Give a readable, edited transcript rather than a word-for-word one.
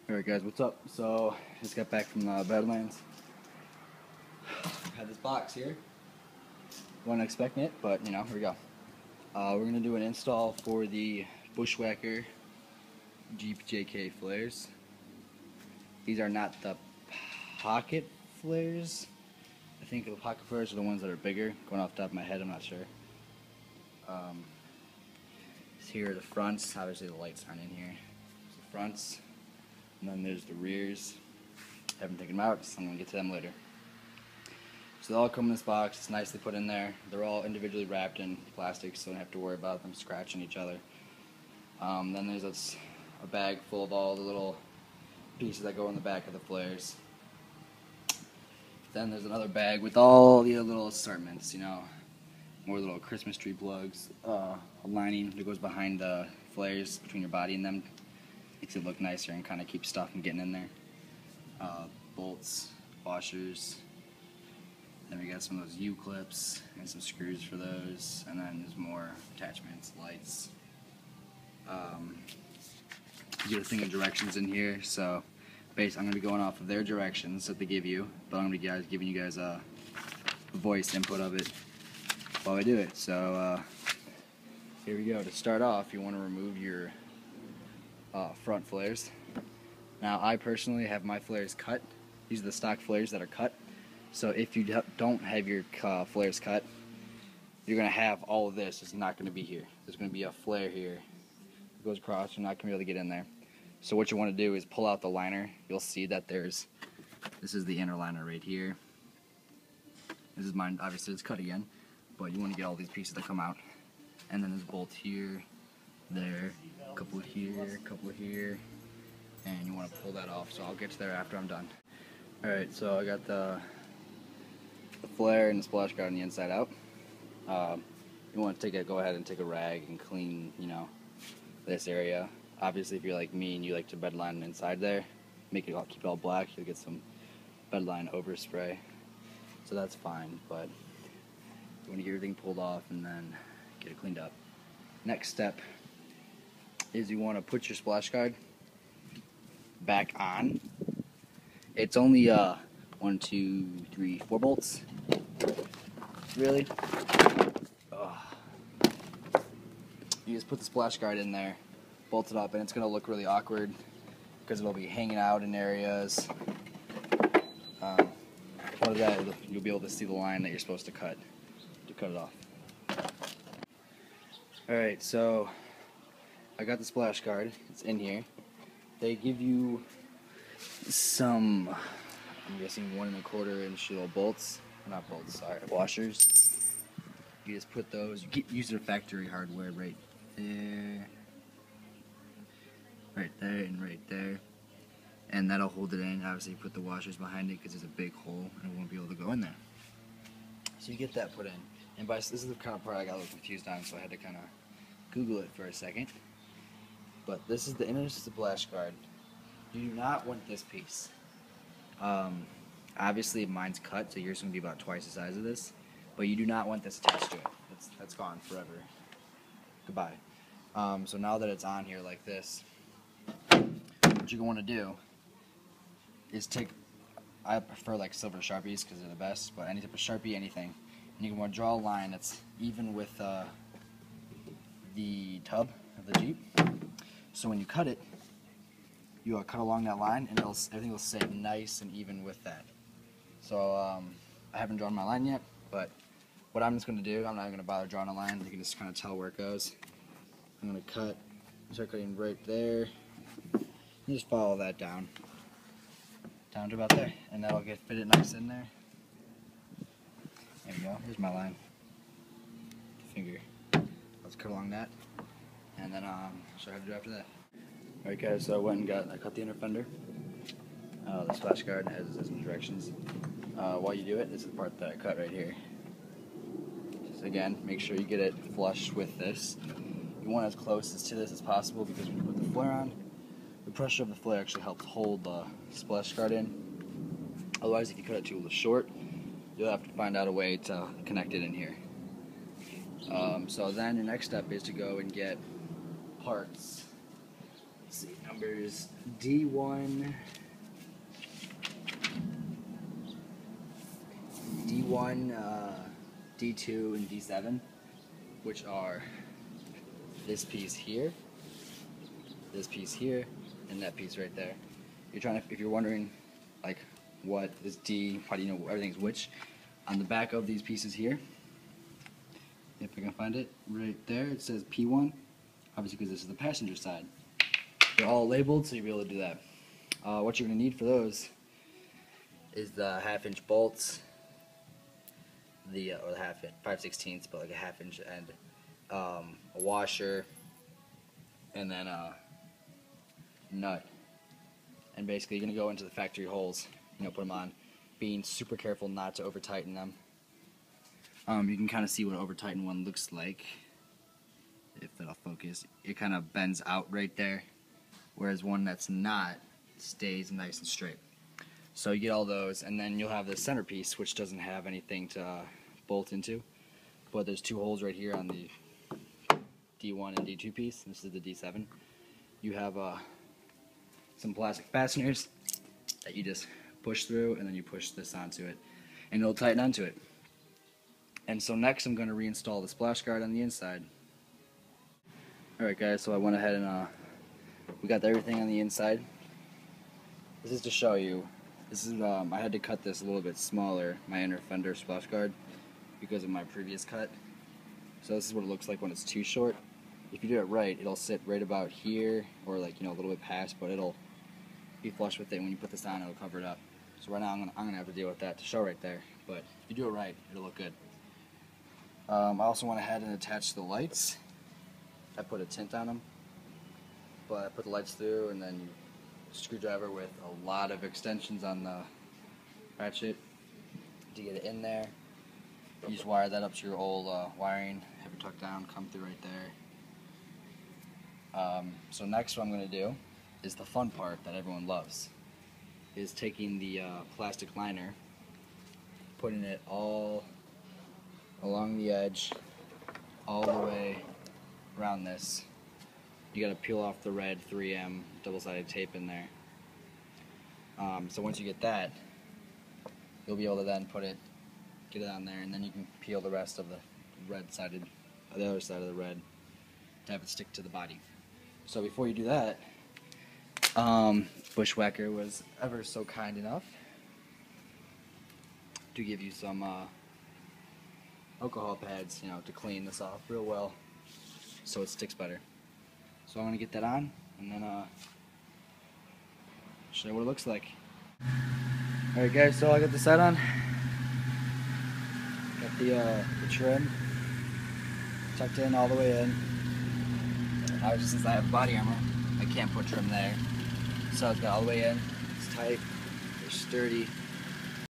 Alright guys, what's up? So, just got back from the Badlands. Had this box here. Wasn't expecting it, but you know, here we go. We're going to do an install for the Bushwacker Jeep JK flares. These are not the pocket flares. I think the pocket flares are the ones that are bigger. Going off the top of my head, I'm not sure. Here are the fronts. Obviously the lights aren't in here. There's the fronts. And then there's the rears. Haven't taken them out, so I'm going to get to them later. So they all come in this box. It's nicely put in there. They're all individually wrapped in plastic, so you don't have to worry about them scratching each other. Then there's a bag full of all the little pieces that go in the back of the flares. Then there's another bag with all the little assortments, you know, more little Christmas tree plugs, a lining that goes behind the flares between your body and them. Makes it look nicer and kind of keeps stuff from getting in there. Bolts, washers. Then we got some of those U-clips and some screws for those. And then there's more attachments, lights. You get a thing of directions in here. So basically I'm going to be going off of their directions that they give you. But I'm going to be giving you guys a voice input of it while I do it. So here we go. To start off, you want to remove your front flares. Now I personally have my flares cut. These are the stock flares that are cut. So if you don't have your flares cut, you're going to have all of this. It's not going to be here. There's going to be a flare here that goes across. You're not going to be able to get in there. So what you want to do is pull out the liner. You'll see that this is the inner liner right here. This is mine. Obviously it's cut again, but you want to get all these pieces that come out. And then there's bolts here, there, a couple here, a couple here, and you want to pull that off. So I'll get to there after I'm done. Alright, so I got the flare and the splash guard on the inside out. You want to go ahead and take a rag and clean, you know, this area. Obviously, if you're like me and you like to bedline inside there, keep it all black, you'll get some bedline overspray. So that's fine, but you want to get everything pulled off and then get it cleaned up. Next step is you want to put your splash guard back on. It's only 1, 2, 3, 4 bolts. Really? Ugh. You just put the splash guard in there, bolt it up, and it's going to look really awkward because it'll be hanging out in areas. Part of that, you'll be able to see the line that you're supposed to cut it off. Alright, so I got the splash guard. It's in here. They give you some, I'm guessing 1 1/4 inch little bolts. Not bolts, sorry, washers. You just put those, use their factory hardware right there, and right there. And that'll hold it in. Obviously, you put the washers behind it because there's a big hole and it won't be able to go in there. So you get that put in. And this is the kind of part I got a little confused on, so I had to kind of Google it for a second. But this is the inner splash guard. You do not want this piece. Obviously, mine's cut, so yours is going to be about twice the size of this. But you do not want this attached to it. That's gone forever. Goodbye. So now that it's on here like this, what you're going to do is I prefer like silver Sharpies because they're the best, but any type of Sharpie, anything. And you want to draw a line that's even with the tub of the Jeep. So when you cut it, you cut along that line, and everything will sit nice and even with that. So I haven't drawn my line yet, but what I'm just going to do, I'm not going to bother drawing a line. You can just kind of tell where it goes. I'm going to start cutting right there. You just follow that down to about there, and that'll fit it nice in there. There we go. Here's my line. Finger. Let's cut along that, and then I'll show you how to do after that. Alright guys, so I cut the inner fender. The splash guard has some directions. While you do it, this is the part that I cut right here. Just again, make sure you get it flush with this. You want as close to this as possible because when you put the flare on, the pressure of the flare actually helps hold the splash guard in. Otherwise, if you cut it too short, you'll have to find out a way to connect it in here. So then your next step is to go and get parts let's see, numbers D1, D2, and D7, which are this piece here, and that piece right there. If you're wondering, like, what is D, how do you know everything's which? On the back of these pieces here, if I can find it, right there, it says P1, obviously because this is the passenger side. They're all labeled, so you'll be able to do that. What you're going to need for those is the 1/2-inch bolts, or the 5/16, but like a 1/2 inch, and a washer, and then a nut. And basically, you're going to go into the factory holes, put them on, being super careful not to over tighten them. You can kind of see what an over tightened one looks like, if that'll focus. It kind of bends out right there, whereas one that's not stays nice and straight. So you get all those, and then you'll have the centerpiece, which doesn't have anything to bolt into, but there's 2 holes right here on the D1 and D2 piece. This is the D7. You have some plastic fasteners that you just push through, and then you push this onto it, and it'll tighten onto it. And so next I'm going to reinstall the splash guard on the inside. Alright guys, so I went ahead and we got everything on the inside. This is to show you. This is I had to cut this a little bit smaller, my inner fender splash guard, because of my previous cut. So this is what it looks like when it's too short. If you do it right, it'll sit right about here, or like a little bit past, but it'll be flush with it. When you put this on, it'll cover it up. So right now I'm gonna have to deal with that to show right there. But if you do it right, it'll look good. I also went ahead and attached the lights. I put a tint on them, but I put the lights through, and then screwdriver with a lot of extensions on the ratchet to get it in there. You just wire that up to your old wiring, have it tucked down, come through right there. So next what I'm going to do is the fun part that everyone loves, is taking the plastic liner, putting it all along the edge, all the way around this. You got to peel off the red 3M double-sided tape in there. So once you get that, you'll be able to then get it on there, and then you can peel the rest of the red-sided, the other side of the red, to have it stick to the body. So before you do that, Bushwacker was ever so kind enough to give you some alcohol pads, to clean this off real well, so it sticks better. So I'm going to get that on, and then show you what it looks like. Alright guys, so I got the set on. Got the trim tucked in all the way in. Obviously, since I have body armor, I can't put trim there. So it's got all the way in. It's tight, it's sturdy.